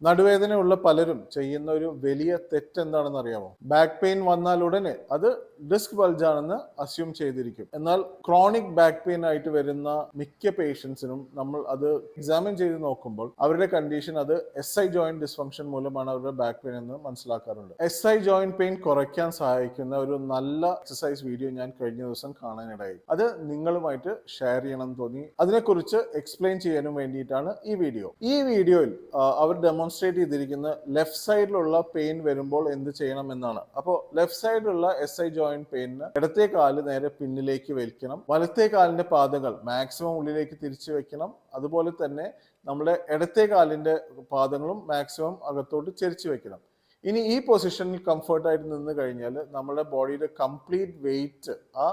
നടുവേദനയുള്ള പലരും ചെയ്യുന്ന ഒരു വലിയ തെറ്റ് എന്താണെന്ന് അറിയാമോ? ബാക്ക് പെയിൻ വന്നാൽ ഉടനെ അത് ഡിസ്ക് ബൾജ് ആണെന്ന് അസ്യൂം ചെയ്തിരിക്കും. എന്നാൽ ക്രോണിക് ബാക്ക് പെയിൻ ആയിട്ട് വരുന്ന മിക്ക പേഷ്യൻസിനും നമ്മൾ അത് എക്സാമിൻ ചെയ്ത് നോക്കുമ്പോൾ അവരുടെ കണ്ടീഷൻ അത് SI ജോയിന്റ് ഡിസ്ഫങ്ഷൻ മൂലമാണ് അവരുടെ ബാക്ക് പെയിൻ എന്ന് മനസ്സിലാക്കാറുണ്ട്. SI ജോയിന്റ് പെയിൻ കുറയ്ക്കാൻ സഹായിക്കുന്ന ഒരു നല്ല എക്സസൈസ് വീഡിയോ ഞാൻ കഴിഞ്ഞ ദിവസം കാണാനിടയായി. അത് നിങ്ങളുമായിട്ട് ഷെയർ ചെയ്യണം എന്ന് തോന്നി. അതിനെക്കുറിച്ച് എക്സ്പ്ലെയിൻ ചെയ്യാനും വേണ്ടിയിട്ടാണ് ഈ വീഡിയോ. ഈ വീഡിയോയിൽ അവർ ഡെമോൺസ്ട്രേറ്റ് ചെയ്തിരിക്കുന്ന ലെഫ്റ്റ് സൈഡിലുള്ള പെയിൻ വരുമ്പോൾ എന്ത് ചെയ്യണം എന്നാണ്. അപ്പോൾ ലെഫ്റ്റ് സൈഡിലുള്ള SI ജോയിന്റ് പെയിനിന് ഇടത്തെ കാല് നേരെ പിന്നിലേക്ക് വലിക്കണം, വലത്തെ കാലിന്റെ പാദങ്ങൾ മാക്സിമം ഉള്ളിലേക്ക് തിരിച്ചു വെക്കണം. അതുപോലെ തന്നെ നമ്മുടെ ഇടത്തെ കാലിന്റെ പാദങ്ങളും മാക്സിമം അകത്തോട്ട് ചെരിച്ചു വെക്കണം. ഇനി ഈ പൊസിഷനിൽ കംഫർട്ടായിട്ട് നിന്ന് കഴിഞ്ഞാൽ നമ്മുടെ ബോഡിയുടെ കംപ്ലീറ്റ് വെയിറ്റ് ആ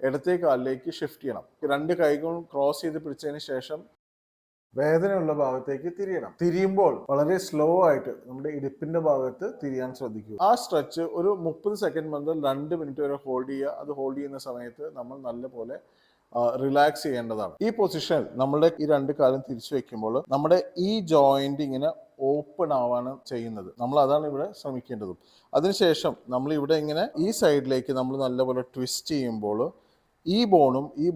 ഇടത്തെ കാലിലേക്ക് ഷിഫ്റ്റ് ചെയ്യണം. രണ്ട് കൈകളും ക്രോസ് ചെയ്ത് പിടിച്ചതിന് ശേഷം വേദനയുള്ള ഭാഗത്തേക്ക് തിരിയണം. തിരിയുമ്പോൾ വളരെ സ്ലോ ആയിട്ട് നമ്മുടെ ഇടുപ്പിന്റെ ഭാഗത്ത് തിരിയാൻ ശ്രദ്ധിക്കുക. ആ സ്ട്രെച്ച് ഒരു 30 സെക്കൻഡ് മുതൽ 2 മിനിറ്റ് വരെ ഹോൾഡ് ചെയ്യുക. അത് ഹോൾഡ് ചെയ്യുന്ന സമയത്ത് നമ്മൾ നല്ലപോലെ റിലാക്സ് ചെയ്യേണ്ടതാണ്. ഈ പൊസിഷനിൽ നമ്മുടെ ഈ രണ്ട് കാലും തിരിച്ചു വെക്കുമ്പോൾ നമ്മുടെ ഈ ജോയിന്റ് ഇങ്ങനെ ഓപ്പൺ ആവാണ് ചെയ്യുന്നത്. നമ്മൾ അതാണ് ഇവിടെ ശ്രമിക്കേണ്ടതും. അതിനുശേഷം നമ്മൾ ഇവിടെ ഇങ്ങനെ ഈ സൈഡിലേക്ക് നമ്മൾ നല്ലപോലെ ട്വിസ്റ്റ് ചെയ്യുമ്പോൾ ഈ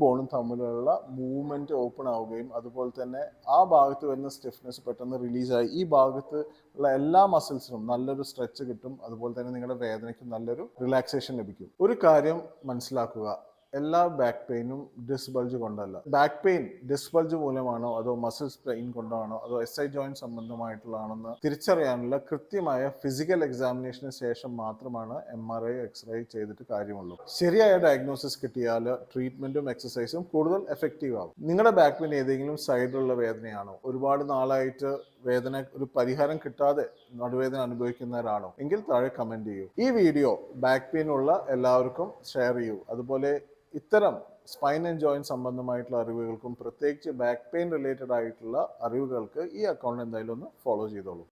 ബോണും തമ്മിലുള്ള മൂവ്മെന്റ് ഓപ്പൺ ആവുകയും അതുപോലെ തന്നെ ആ ഭാഗത്ത് വരുന്ന സ്റ്റിഫ്നെസ് പെട്ടെന്ന് റിലീസായി ഈ ഭാഗത്ത് ഉള്ള എല്ലാ മസിൽസിനും നല്ലൊരു സ്ട്രെച്ച് കിട്ടും. അതുപോലെ തന്നെ നിങ്ങളുടെ വേദനയ്ക്ക് നല്ലൊരു റിലാക്സേഷൻ ലഭിക്കും. ഒരു കാര്യം മനസ്സിലാക്കുക, എല്ലാ ബാക്ക് പെയിനും ഡിസ്ക് ബൾജ് കൊണ്ടല്ല. ബാക്ക് പെയിൻ ഡിസ്ക് ബൾജ് മൂലമാണോ അതോ മസിൽസ് പെയിൻ കൊണ്ടാണോ അതോ SI ജോയിന്റ് സംബന്ധമായിട്ടുള്ളതാണെന്ന് തിരിച്ചറിയാനുള്ള കൃത്യമായ ഫിസിക്കൽ എക്സാമിനേഷന് ശേഷം മാത്രമാണ് MRI എക്സ്റേ ചെയ്തിട്ട് കാര്യമുള്ളൂ. ശരിയായ ഡയഗ്നോസിസ് കിട്ടിയാൽ ട്രീറ്റ്മെന്റും എക്സസൈസും കൂടുതൽ എഫക്റ്റീവ് ആവും. നിങ്ങളുടെ ബാക്ക് പെയിൻ ഏതെങ്കിലും സൈഡിലുള്ള വേദനയാണോ, ഒരുപാട് നാളായിട്ട് വേദന ഒരു പരിഹാരം കിട്ടാതെ നടുവേദന അനുഭവിക്കുന്നവരാണോ എങ്കിൽ താഴെ കമന്റ് ചെയ്യൂ. ഈ വീഡിയോ ബാക്ക് പെയിൻ ഉള്ള എല്ലാവർക്കും ഷെയർ ചെയ്യൂ. അതുപോലെ ഇത്തരം സ്പൈൻ ആൻഡ് ജോയിന്റ് സംബന്ധമായിട്ടുള്ള അറിവുകൾക്കും പ്രത്യേകിച്ച് ബാക്ക് പെയിൻ റിലേറ്റഡ് ആയിട്ടുള്ള അറിവുകൾക്ക് ഈ അക്കൗണ്ട് എന്തായാലും ഒന്ന് ഫോളോ ചെയ്തോളൂ.